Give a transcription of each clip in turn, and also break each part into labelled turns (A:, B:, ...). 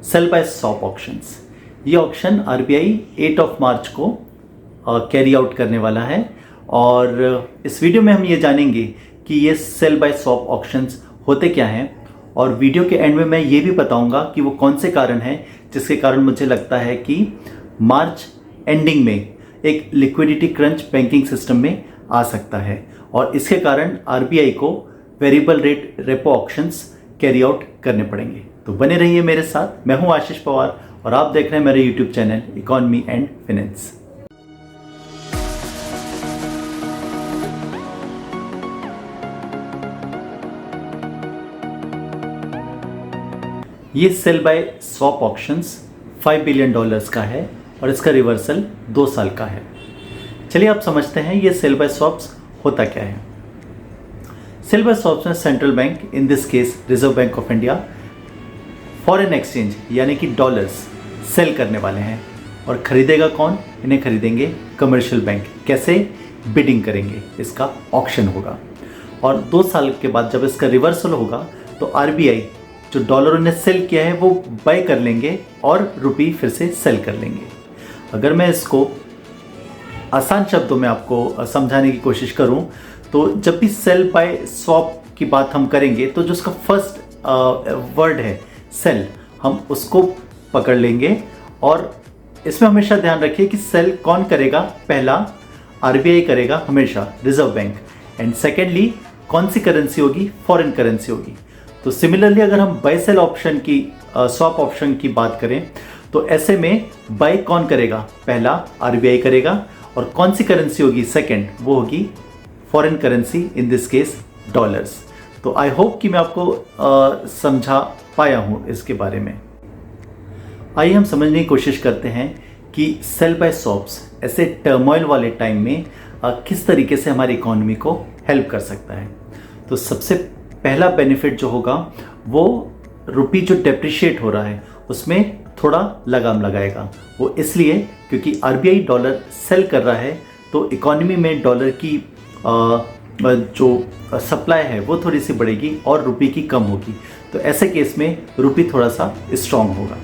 A: Cell buy swap options. ये option RBI 8 मार्च को कैरी आउट करने वाला है और इस वीडियो में हम ये जानेंगे कि ये सेल बाय स्वैप ऑप्शंस होते क्या हैं और वीडियो के एंड में मैं ये भी बताऊंगा कि वो कौन से कारण हैं जिसके कारण मुझे लगता है कि मार्च एंडिंग में एक लिक्विडिटी क्रंच बैंकिंग सिस्टम में आ सकता है और इसके कारण आरबीआई को variable rate repo options carry out करने पड़ेंगे। तो बने रहिए मेरे साथ। मैं हूं आशीष पवार और आप देख रहे हैं मेरे YouTube channel economy and finance. ये sell buy swap options $5 billion का है और इसका रिवर्सल 2 साल का है। चलिए आप समझते हैं ये सेल बाय स्वैप्स होता क्या है। सेल बाय स्वैप्स में central bank, in this case reserve bank of India, foreign exchange यानी कि डॉलर्स सेल करने वाले हैं और खरीदेगा कौन? इन्हें खरीदेंगे कमर्शियल बैंक। कैसे? बिडिंग करेंगे, इसका ऑक्शन होगा और 2 साल के बाद जब इसका रिवर्सल होगा तो आरबीआई जो डॉलर ने सेल किया है वो बाय कर लेंगे और रुपी फिर से सेल कर लेंगे। अगर मैं इसको आसान शब्दों में आपको समझाने की कोशिश करूं तो जब भी सेल बाय स्वैप की बात हम करेंगे तो जो उसका फर्स्ट वर्ड है सेल, हम उसको पकड़ लेंगे और इसमें हमेशा ध्यान रखिए कि सेल कौन करेगा? पहला आरबीआई करेगा हमेशा, रिजर्व बैंक, एंड सेकेंडली कौन सी करेंसी होगी? फॉरेन करेंसी होगी। तो सिमिलरली अगर हम बाय सेल ऑप्शन की स्वैप ऑप्शन की बात करें तो ऐसे में बाय कौन करेगा? पहला आरबीआई करेगा और कौन सी करेंसी होगी? सेकंड, वो होगी foreign currency, in this case dollars. तो आई होप कि मैं आपको समझा पाया हूं इसके बारे में। आइए हम समझने की कोशिश करते हैं कि सेल बाय स्वैप्स ऐसे टर्मोइल वाले टाइम में किस तरीके से हमारी इकोनॉमी को हेल्प कर सकता है। तो सबसे पहला बेनिफिट जो होगा वो रुपी जो डेप्रिशिएट हो रहा है उसमें थोड़ा लगाम लगाएगा। वो इसलिए क्योंकि आरबीआई डॉलर सेल कर रहा है तो इकोनॉमी में डॉलर की जो सप्लाई है वो थोड़ी सी बढ़ेगी और रुपी की कम होगी। तो ऐसे केस में रुपी थोड़ा सा स्ट्रांग होगा।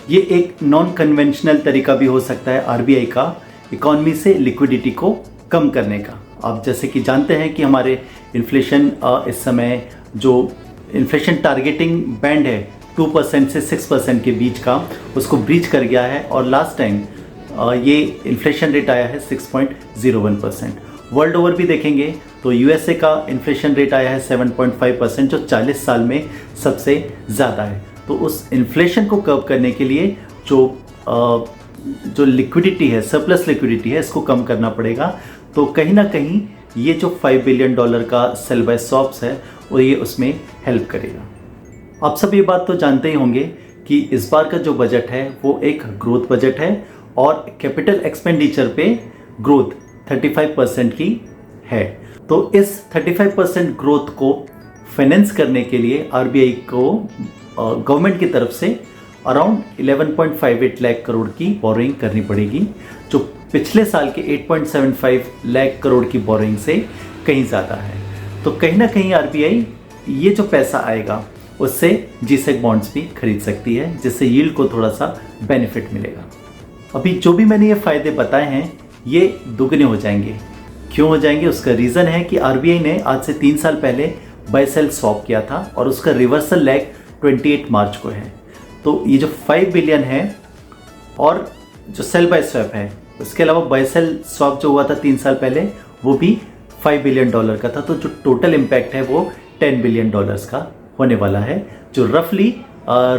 A: ये एक नॉन कन्वेंशनल तरीका भी हो सकता है आरबीआई का इकोनॉमी से लिक्विडिटी को कम करने का। आप जैसे कि जानते हैं कि हमारे इन्फ्लेशन इस समय जो इन्फ्लेशन टारगेटिंग बैंड है 2% से 6% के बीच का, उसको ब्रीच कर गया है और लास्ट टाइम ये इन्फ्लेशन रेट आया है 6.01%। वर्ल्ड ओवर भी देखेंगे तो यूएसए का इन्फ्लेशन रेट आया है 7.5%, जो 40 साल में सबसे ज़्यादा है। तो उस इन्फ्लेशन को कर्व करने के लिए जो लिक्विडिटी है, सरप्लस लिक्विडिटी है, इसको कम करना पड़ेगा। तो कहीं ना कहीं ये जो $5 बिलियन का सेल बाय स्वैप्स है वो ये उसमें हेल्प करेगा। आप सब ये बात तो जानते ही होंगे कि इस बार का जो बजट है वो एक ग्रोथ बजट है और कैपिटल एक्सपेंडिचर पे ग्रोथ 35% की है। तो इस 35% ग्रोथ को फाइनेंस करने के लिए आरबीआई को गवर्नमेंट की तरफ से अराउंड 11.58 लाख करोड़ की बोरोइंग करनी पड़ेगी, जो पिछले साल के 8.75 लाख करोड़ की बोरोइंग से कहीं ज़्यादा है। तो कहीं ना कहीं आरबीआई ये जो पैसा आएगा उससे जीसेक बॉन्ड्स भी खरीद सकती है, जिससे यील्ड को थोड़ा सा बेनिफिट मिलेगा। अभी जो भी मैंने ये फ़ायदे बताए हैं ये दुगने हो जाएंगे। क्यों हो जाएंगे? उसका रीज़न है कि आरबीआई ने आज से 3 साल पहले बाय सेल स्वैप किया था और उसका रिवर्सल लेग 28 मार्च को है। तो ये जो 5 बिलियन है और जो सेल बाय स्वैप है, उसके अलावा बाय सेल स्वैप जो हुआ था 3 साल पहले वो भी $5 बिलियन का था। तो जो टोटल इम्पैक्ट है वो $10 बिलियन का होने वाला है, जो रफली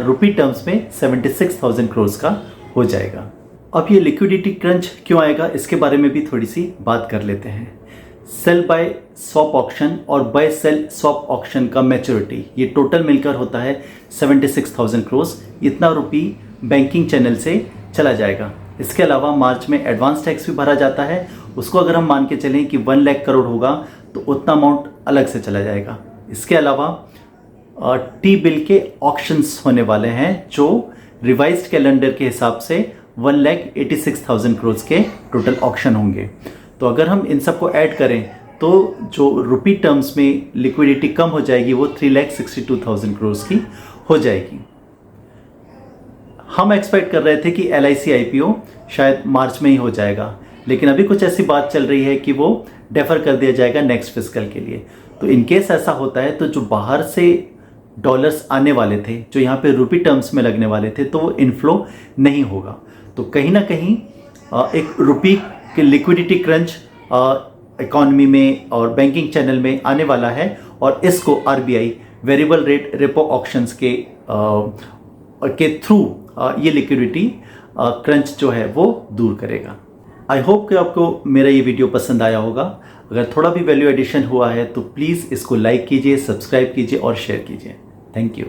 A: रुपी टर्म्स में 76,000 करोड़ का हो जाएगा। अब ये लिक्विडिटी क्रंच क्यों आएगा इसके बारे में भी थोड़ी सी बात कर लेते हैं। सेल बाय स्वैप ऑक्शन और बाय सेल स्वैप ऑक्शन का मैच्योरिटी ये टोटल मिलकर होता है 76,000 करोड़। इतना रुपी बैंकिंग चैनल से चला जाएगा। इसके अलावा मार्च में एडवांस टैक्स भी भरा जाता है, उसको अगर हम मान के चलें कि 1 लाख करोड़ होगा तो उतना अमाउंट अलग से चला जाएगा। इसके अलावा टी बिल के ऑक्शंस होने वाले हैं जो रिवाइज्ड कैलेंडर के हिसाब से 1,86,000 करोड़ के टोटल ऑक्शन होंगे। तो अगर हम इन सबको ऐड करें तो जो रुपी टर्म्स में लिक्विडिटी कम हो जाएगी वो 3,62,000 करोड़ की हो जाएगी। हम एक्सपेक्ट कर रहे थे कि LIC IPO शायद मार्च में ही हो जाएगा, लेकिन अभी कुछ ऐसी बात चल रही है कि वो डेफर कर दिया जाएगा नेक्स्ट फिस्कल के लिए। तो इन केस ऐसा होता है तो जो बाहर से डॉलर्स आने वाले थे, जो यहाँ पे रुपी टर्म्स में लगने वाले थे, तो वो इनफ्लो नहीं होगा। तो कहीं ना कहीं एक रुपी के लिक्विडिटी क्रंच इकॉनमी में और बैंकिंग चैनल में आने वाला है, और इसको RBI variable rate repo auctions के थ्रू ये लिक्विडिटी क्रंच जो है वो दूर करेगा। आई होप कि आपको मेरा ये वीडियो पसंद आया होगा। अगर थोड़ा भी वैल्यू एडिशन हुआ है तो प्लीज़ इसको लाइक कीजिए, सब्सक्राइब कीजिए और शेयर कीजिए। Thank you.